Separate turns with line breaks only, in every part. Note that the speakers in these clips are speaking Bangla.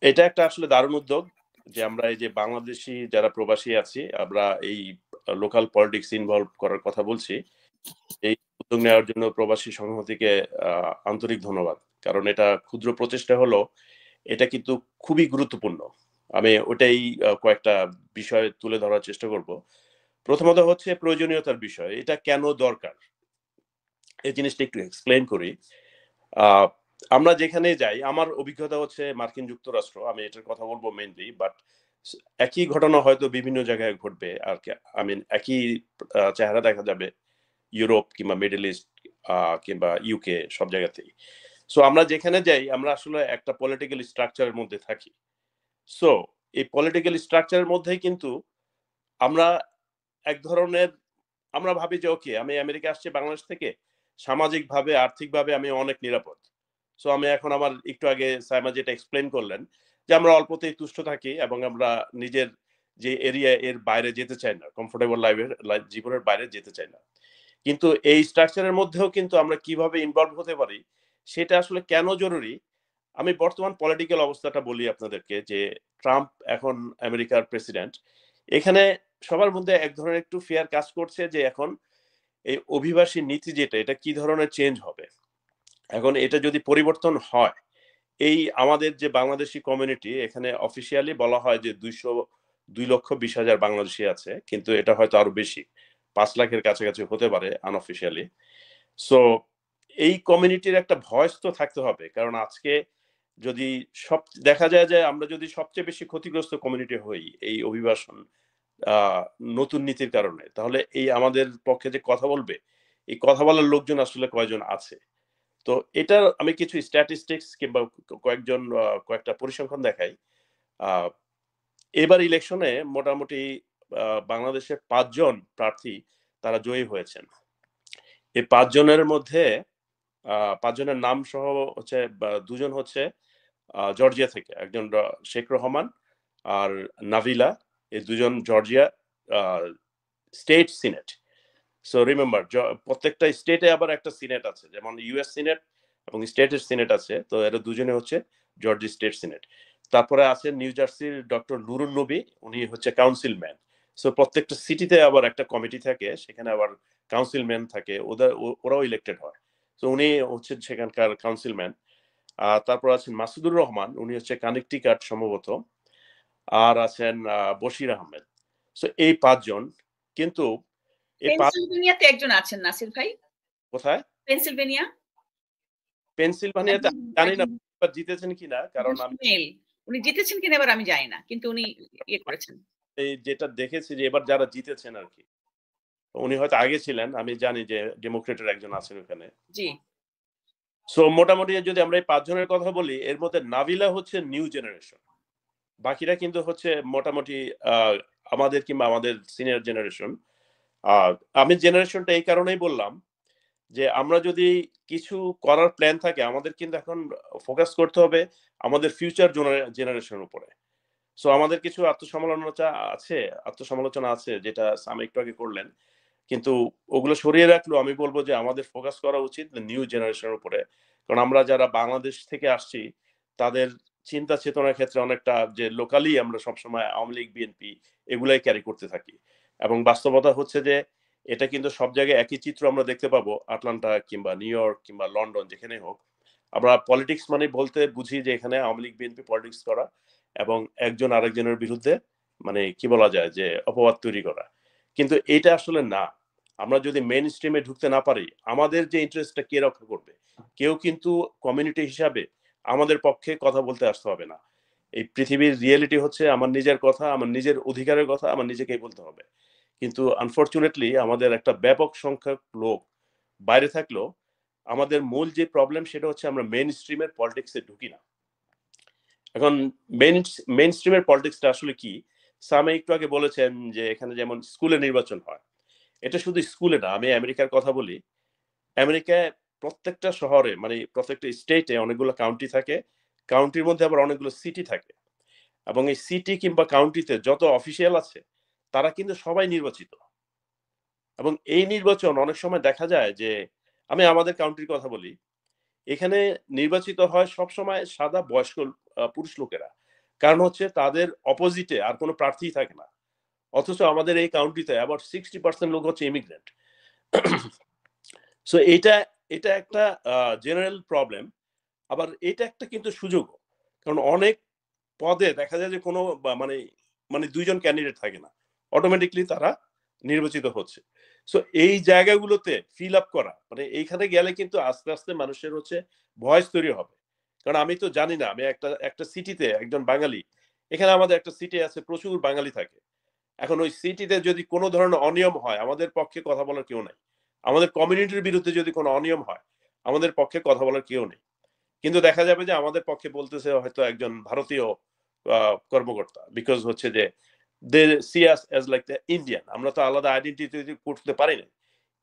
এটা একটা আসলে দারুণ উদ্যোগ যে আমরা এই যে বাংলাদেশি যারা প্রবাসী আছি আমরা এই লোকাল পলিটিক্স ইনভলভ করার কথা বলছি। এই উদ্যোগ নেওয়ার জন্য প্রবাসী সংহতিকে আন্তরিক ধন্যবাদ। কারণ এটা ক্ষুদ্র প্রচেষ্টা হলো, এটা কিন্তু খুবই গুরুত্বপূর্ণ। আমি ওটাই কয়েকটা বিষয় তুলে ধরার চেষ্টা করব। প্রথমত হচ্ছে প্রয়োজনীয়তার বিষয়, এটা কেন দরকার এই জিনিসটা একটু এক্সপ্লেন করি। আহ, আমরা যেখানে যাই, আমার অভিজ্ঞতা হচ্ছে মার্কিন যুক্তরাষ্ট্র, আমি এটার কথা বলবো মেইনলি, বাট একই ঘটনা হয়তো বিভিন্ন জায়গায় ঘটবে আর কি। আই মিন একই চেহারা দেখা যাবে ইউরোপ কিংবা মিডল ইস্ট কিংবা ইউকে, সব জায়গাতেই। সো আমরা যেখানে যাই আমরা আসলে একটা পলিটিক্যাল স্ট্রাকচারের মধ্যে থাকি। সো এই পলিটিক্যাল স্ট্রাকচারের মধ্যেই কিন্তু আমরা এক ধরনের, আমরা ভাবি যে ওকে আমি আমেরিকা আসছি বাংলাদেশ থেকে, সামাজিকভাবে আর্থিকভাবে আমি অনেক নিরাপদ। সো আমি এখন আমার একটু আগে সাইমা যেটা এক্সপ্লেন করলেন যে আমরা অল্পতেই তুষ্ট থাকি এবং আমরা নিজের যে এরিয়া এর বাইরে যেতে চাই না, কমফোর্টেবল জীবনের বাইরে যেতে চাই না। কিন্তু এই স্ট্রাকচারের মধ্যেও কিন্তু আমরা কিভাবে ইনভলভ হতে পারি সেটা আসলে কেন জরুরি। আমি বর্তমান পলিটিক্যাল অবস্থাটা বলি আপনাদেরকে, যে ট্রাম্প এখন আমেরিকার প্রেসিডেন্ট। এখানে সবার মধ্যে এক ধরনের একটু ফিয়ার কাজ করছে যে এখন এই অভিবাসী নীতি যেটা, এটা কি ধরনের চেঞ্জ হবে। এখন এটা যদি পরিবর্তন হয়, এই আমাদের যে বাংলাদেশি কমিউনিটি, এখানে অফিসিয়ালি বলা হয় যে 2,20,000 বাংলাদেশি আছে, কিন্তু এটা হয়তো আরো বেশি, 5 লাখের কাছাকাছি হতে পারে আনঅফিসিয়ালি। সো এই কমিউনিটির একটা ভয়েস তো থাকতে হবে, কারণ আজকে যদি সব দেখা যায় যে আমরা যদি সবচেয়ে বেশি ক্ষতিগ্রস্ত কমিউনিটি হই এই অভিবাসন আহ নতুন নীতির কারণে, তাহলে এই আমাদের পক্ষে যে কথা বলবে, এই কথা বলার লোকজন আসলে কয়জন আছে। তো এটার আমি কিছু স্ট্যাটিস্টিক্স কিংবা কয়েকটা পরিসংখ্যান দেখাই। আহ এবার ইলেকশনে মোটামুটি বাংলাদেশের 5 জন প্রার্থী তারা জয়ী হয়েছেন। এই 5 জনের মধ্যে 5 জনের নাম সহ হচ্ছে 2 জন হচ্ছে জর্জিয়া থেকে, একজন শেখ রহমান আর নাভিলা। এই 2 জন Georgia state senate. So remember, প্রত্যেকটা স্টেটে আবার একটা সিনেট আছে, যেমন ইউএস সিনেট এবং স্টেটের সিনেট আছে, তো এরা 2 জনে হচ্ছে জর্জিয়া স্টেট সিনেট। তারপরে আছে নিউ জার্সির ডক্টর নুরুন নবী, উনি হচ্ছে কাউন্সিলম্যান। সো প্রত্যেকটা সিটিতে আবার একটা কমিটি থাকে, সেখানে আবার কাউন্সিলম্যান থাকে, ওরাও ইলেক্টেড হয়। তো উনি হচ্ছেন সেখানকার কাউন্সিলম্যান। তারপর আছেন মাসুদুর রহমান, উনি হচ্ছে কানেকটিকাট সম্ভবত। আর আছেন বশির আহমেদ। সো এই 5 জন। কিন্তু এই
পেনসিলভেনিয়াতে একজন আছেন নাসির ভাই।
কোথায়?
পেনসিলভেনিয়া।
পেনসিলভানিয়াতে জানি না জিতেছেন কিনা, কারণ আমি
উনি জিতেছেন কিনা এবার আমি জানি না, কিন্তু উনি ইয়ে করেছেন।
এই যেটা দেখেছি যে এবার যারা জিতেছেন আর কি, উনি হয়তো আগে ছিলেন, আমি জানি যে ডেমোক্রেটের একজন আছেন ওখানে।
জি।
সো মোটামুটি যদি আমরা এই 5 জনের কথা বলি, এর মধ্যে নাভিলা হচ্ছে নিউ জেনারেশন, বাকিরা কিন্তু হচ্ছে মোটামুটি আমাদের কিংবা আমাদের সিনিয়র জেনারেশন। আমি জেনারেশনটা এই কারণেই বললাম যে আমরা যদি কিছু করার প্ল্যান থাকে, আমাদের কিন্তু এখন ফোকাস করতে হবে আমাদের ফিউচার জেনারেশনের উপরে। সো আমাদের কিছু আত্মসমালোচনা আছে যেটা আমি একটু আগে করলেন, কিন্তু ওগুলো সরিয়ে রাখলেও আমি বলবো যে আমাদের ফোকাস করা উচিত নিউ জেনারেশনের উপরে। কারণ আমরা যারা বাংলাদেশ থেকে আসছি, তাদের চিন্তা চেতনার ক্ষেত্রে অনেকটা যে লোকালি আমরা সবসময় আওয়ামী লীগ বিএনপি এগুলাই ক্যারি করতে থাকি। এবং বাস্তবতা হচ্ছে যে এটা কিন্তু সব জায়গায় একই চিত্র আমরা দেখতে পাবো, আটলান্টা কিংবা নিউ ইয়র্ক কিংবা লন্ডন, যেখানে হোক। আমরা পলিটিক্স মানে বলতে বুঝি যে এখানে আওয়ামী লীগ বিএনপি পলিটিক্স করা এবং একজন আরেকজনের বিরুদ্ধে মানে কি বলা যায় যে অপবাদ তৈরি করা। কিন্তু এটা আসলে না। আমরা যদি মেইন স্ট্রিমে ঢুকতে না পারি, আমাদের যে ইন্টারেস্টটা কে রক্ষা করবে? কেউ কিন্তু কমিউনিটি হিসাবে আমাদের পক্ষে কথা বলতে আসতে হবে না। এই পৃথিবীর রিয়েলিটি হচ্ছে আমার নিজের কথা, আমার নিজের অধিকারের কথা আমার নিজেকেই বলতে হবে। কিন্তু আনফরচুনেটলি আমাদের একটা ব্যাপক সংখ্যক লোক বাইরে থাকলেও আমাদের মূল যে প্রবলেম সেটা হচ্ছে আমরা মেইন স্ট্রিমের পলিটিক্সে ঢুকি না। এখন মেইন স্ট্রিমের পলিটিক্সটা আসলে কি? সামে একটু আগে বলেছেন যে এখানে যেমন স্কুলে নির্বাচন হয়, এটা শুধু স্কুলে না, আমি আমেরিকার কথা বলি। আমেরিকায় প্রত্যেকটা শহরে মানে প্রত্যেকটা স্টেটে অনেকগুলো কাউন্টি থাকে, কাউন্টির মধ্যে আবার অনেকগুলো সিটি থাকে। এবং এই সিটি কিংবা কাউন্টিতে যত অফিসিয়াল আছে তারা কিন্তু সবাই নির্বাচিত। এবং এই নির্বাচন অনেক সময় দেখা যায় যে, আমি আমাদের কাউন্টির কথা বলি, এখানে নির্বাচিত হয় সব সময় সাদা বয়স্ক পুরুষ লোকেরা। কারণ হচ্ছে তাদের অপোজিটে আর কোনো প্রার্থী থাকে না, অথচ আমাদের এই কাউন্টিতে আবার 60% লোক হচ্ছে ইমিগ্রেন্ট। সো এটা এটা একটা জেনারেল প্রবলেম। আবার এটা একটা কিন্তু সুযোগ, কারণ অনেক পদে দেখা যায় যে কোনো মানে মানে দুইজন ক্যান্ডিডেট থাকে না, অটোমেটিকলি তারা নির্বাচিত হচ্ছে। সো এই জায়গাগুলোতে ফিল আপ করা, মানে এইখানে গেলে কিন্তু আস্তে আস্তে মানুষের হচ্ছে ভয়েস তৈরি হবে। কারণ আমি তো জানি না, আমি একটা একটা সিটিতে একজন বাঙালি, এখানে আমাদের একটা সিটি আছে প্রচুর বাঙালি থাকে, এখন ওই সিটিতে যদি কোনো ধরনের অনিয়ম হয় আমাদের পক্ষে কথা বলার কেউ নাই, আমাদের কমিউনিটির বিরুদ্ধে যদি কোনো অনিয়ম হয় আমাদের পক্ষে কথা বলার কেউ নেই। কিন্তু দেখা যাবে যে আমাদের পক্ষে বলতেছে হয়তো একজন ভারতীয় কর্মকর্তা, বিকজ হচ্ছে যে they see us as like the Indian, আমরা তো আলাদা আইডেন্টিটি করতে পারি না,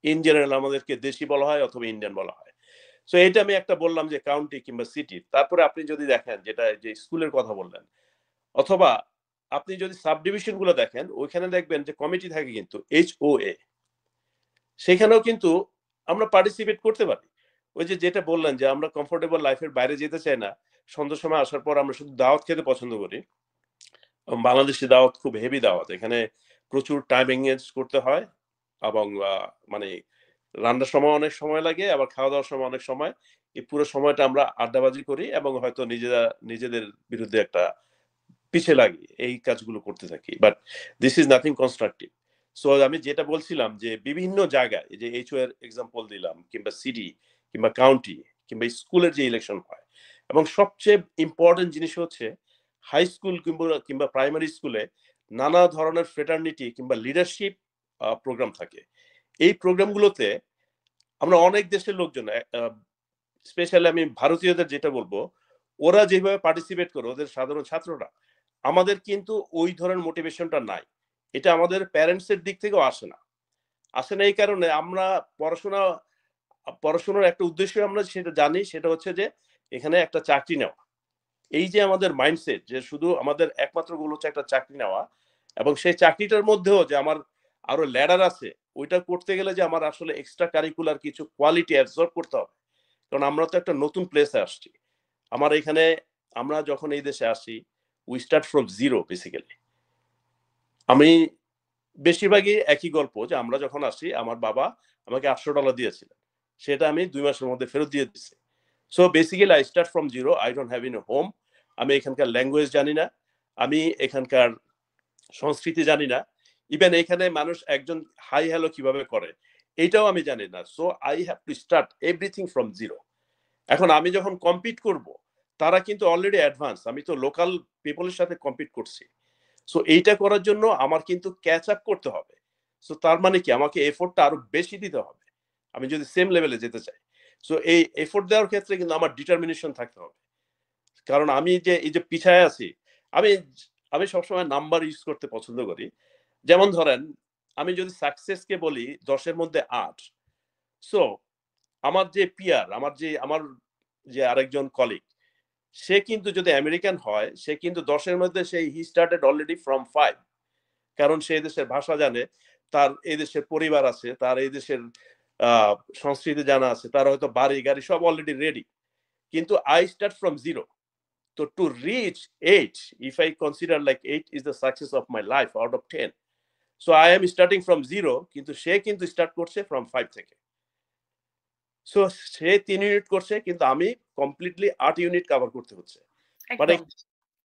ইন জেনারেল আমাদেরকে দেশি বলা হয় অথবা ইন্ডিয়ান বলা হয়। সো এটা আমি একটা বললাম যে কাউন্টি কিংবা সিটি। তারপরে আপনি যদি দেখেন যেটা যে স্কুলের কথা বললেন, অথবা আপনি যদি সাব ডিভিশন গুলো দেখেন ওইখানে দেখবেন যে কমিটি থাকে কিন্তু HOA, সেখানেও কিন্তু আমরা পার্টিসিপেট করতে পারি। ওই যে যেটা বললেন যে আমরা কমফোর্টেবল লাইফের বাইরে যেতে চাই না, সন্ধ্যার সময় আসার পর আমরা শুধু দাওয়াত খেতে পছন্দ করি। বাংলাদেশি দাওয়াত খুব হেভি দাওয়াত, এখানে প্রচুর টাইম এঙ্গেজ করতে হয়, এবং মানে রান্নার সময় অনেক সময় লাগে, আবার খাওয়া দাওয়ার সময় অনেক সময়, এই পুরো সময়টা আমরা আড্ডাবাজি করি এবং হয়তো নিজেদের বিরুদ্ধে একটা পিছে লাগি, এই কাজগুলো করতে থাকি, but this is nothing constructive. So আমি যেটা বলছিলাম যে বিভিন্ন জায়গায় যে HO এর এক্সাম্পল দিলাম, কিংবা সিটি কিংবা কাউন্টি কিংবা স্কুলের যে ইলেকশন হয়, এবং সবচেয়ে ইম্পর্টেন্ট জিনিস হচ্ছে হাই স্কুল কিংবা প্রাইমারি স্কুলে নানা ধরনের ফ্রেটার্নিটি কিংবা লিডারশিপ প্রোগ্রাম থাকে। এই প্রোগ্রামগুলোতে আমরা অনেক দেশের লোকজন, স্পেশালি আমি ভারতীয়দের যেটা বলবো, ওরা যেভাবে পার্টিসিপেট করে ওদের সাধারণ ছাত্ররা, আমাদের কিন্তু ওই ধরনের মোটিভেশনটা নাই। এটা আমাদের প্যারেন্টস এর দিক থেকেও আসে না এই কারণে আমরা পড়াশোনার একটা উদ্দেশ্য আমরা সেটা জানি, সেটা হচ্ছে যে এখানে একটা চাকরি নেওয়া। এই যে আমাদের মাইন্ডসেট যে শুধু আমাদের একমাত্র গোল হচ্ছে একটা চাকরি নেওয়া, এবং সেই চাকরিটার মধ্যেও যে আমার আরো ল্যাডার আছে, ওইটা করতে গেলে যে আমার আসলে এক্সট্রা কারিকুলার কিছু কোয়ালিটি অ্যাবজর্ব করতে হবে। কারণ আমরা তো একটা নতুন প্লেসে আসছি, আমার এখানে, আমরা যখন এই দেশে আসি we start from zero basically. আমি বেশিরভাগই একই গল্প, যে আমরা যখন আসি আমার বাবা আমাকে $800 দিয়েছিলেন, সেটা আমি 2 মাসের মধ্যে ফেরত দিয়ে দিচ্ছি। So basically I start from zero, I don't have in home. আমি এখানকার ল্যাঙ্গুয়েজ জানি না, আমি এখানকার সংস্কৃতি জানি না, ইভেন এখানে মানুষ একজন হাই হ্যালো কিভাবে করে এটাও আমি জানি না। So I have to start everything from zero. এখন আমি যখন কম্পিট করব, তারা কিন্তু অলরেডি অ্যাডভান্স, আমি তো লোকাল পিপলের সাথে কম্পিট করছি। সো এইটা করার জন্য আমার কিন্তু ক্যাচ আপ করতে হবে। সো তার মানে কি আমাকে এফোর্টটা আরো বেশি দিতে হবে আমি যদি সেম লেভেলে যেতে চাই। সো এই এফোর্ট দেওয়ার ক্ষেত্রে কিন্তু আমার ডিটারমিনেশন থাকতে হবে, কারণ আমি যে এই যে পিছায় আছি, আমি আমি সবসময় নাম্বার ইউজ করতে পছন্দ করি। যেমন ধরেন আমি যদি সাকসেসকে বলি 10-এর মধ্যে 8, সো আমার যে পিয়ার, আমার যে আরেকজন কলিগ, সে কিন্তু যদি আমেরিকান হয় সে কিন্তু 10-এর মধ্যে সেই হি স্টার্টেড অলরেডি ফ্রম 5, কারণ সে দেশের ভাষা জানে, তার এই দেশের পরিবার আছে, তার এই দেশের সংস্কৃতি জানা আছে, তার হয়তো বাড়ি গাড়ি সব অলরেডি রেডি। কিন্তু আই স্টার্ট ফ্রম জিরো। তো to reach 8, if I consider like 8 is the success of my life out of 10, so I am starting from zero, কিন্তু সে কিন্তু স্টার্ট করছে ফ্রম 5 থেকে। সো সে 3 ইউনিট করছে, কিন্তু আমি কমপ্লিটলি 8 ইউনিট কভার করতে হচ্ছে। মানে
একদম।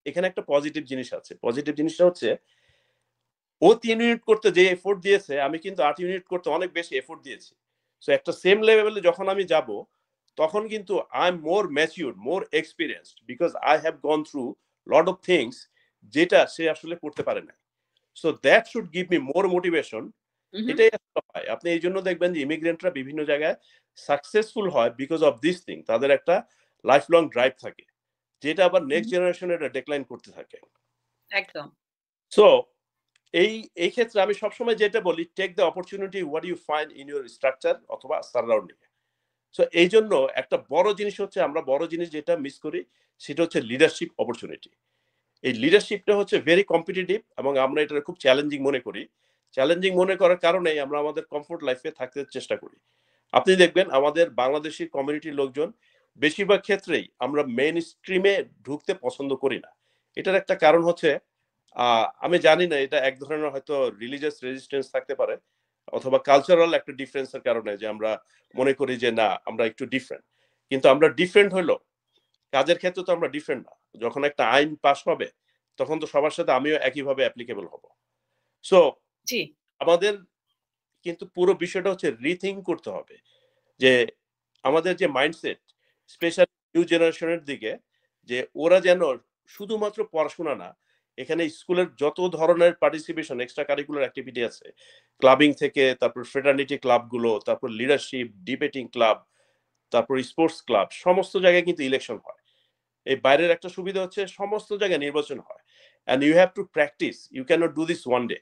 এখানে একটা পজিটিভ জিনিস আছে, পজিটিভ জিনিসটা হচ্ছে ও 3 ইউনিট করতে যে এফোর্ট দিয়েছে আমি কিন্তু 8 ইউনিট করতে অনেক বেশি এফোর্ট দিয়েছি। সো একটা সেম লেভেলে যখন আমি যাব, তখন কিন্তু I am more matured, more experienced, because I have gone through lot of things যেটা সে আসলে করতে পারে না। So that should give me more motivation. এটাই আসলে হয়, আপনি এই জন্য দেখবেন যে ইমিগ্রেন্টরা বিভিন্ন জায়গায় সাকসেসফুল হয় বিকজ অফ দিস থিং, তাদের একটা লাইফ লং ড্রাইভ থাকে, যেটা আবার নেক্সট জেনারেশন এটা ডেক্লাইন করতে থাকে।
একদম।
সো এই ক্ষেত্রে আমি সবসময় যেটা বলি, take the opportunity what you find in your structure অথবা সারাউন্ডিং। সো এই জন্য একটা বড় জিনিস হচ্ছে, আমরা বড় জিনিস যেটা মিস করি সেটা হচ্ছে লিডারশিপ অপরচুনিটি। এই লিডারশিপটা হচ্ছে ভেরি কম্পিটিটিভ, এবং আমরা এটা খুব চ্যালেঞ্জিং মনে করি। চ্যালেঞ্জিং মনে করার কারণেই আমরা আমাদের কমফোর্ট লাইফে থাকতে চেষ্টা করি। আপনি দেখবেন আমাদের বাংলাদেশি কমিউনিটির লোকজন বেশিরভাগ ক্ষেত্রেই আমরা মেইন স্ট্রিমে ঢুকতে পছন্দ করি না, এটার একটা কারণ হচ্ছে আমি জানি না, এটা এক ধরনের হয়তো রিলিজিয়াস রেজিস্ট্যান্স থাকতে পারে অথবা কালচারাল একটা ডিফারেন্সের কারণে, যে আমরা মনে করি যে না আমরা একটু ডিফারেন্ট। কিন্তু আমরা ডিফারেন্ট হইলো, কাজের ক্ষেত্রে তো আমরা ডিফারেন্ট না। যখন একটা আইন পাস হবে তখন তো সবার সাথে আমিও একইভাবে অ্যাপ্লিকেবল হব। সো
জি
আমাদের কিন্তু পুরো বিষয়টা হচ্ছে রিথিঙ্ক করতে হবে, যে আমাদের যে মাইন্ডসেট স্পেশালি নিউ জেনারেশনের দিকে, যে ওরা যেন শুধুমাত্র পড়াশোনা না, এখানে স্কুলের যত ধরনের পার্টিসিপেশন এক্সট্রা কারিকুলার অ্যাক্টিভিটি আছে, ক্লাবিং থেকে তারপর ফ্রেটার্নিটি ক্লাবগুলো, তারপর লিডারশিপ ডিবেটিং ক্লাব, তারপর স্পোর্টস ক্লাব, সমস্ত জায়গায় কিন্তু ইলেকশন হয়। এই বাইরের একটা সুবিধা হচ্ছে সমস্ত জায়গায় নির্বাচন হয়, and you have to practise, you can not do this one day.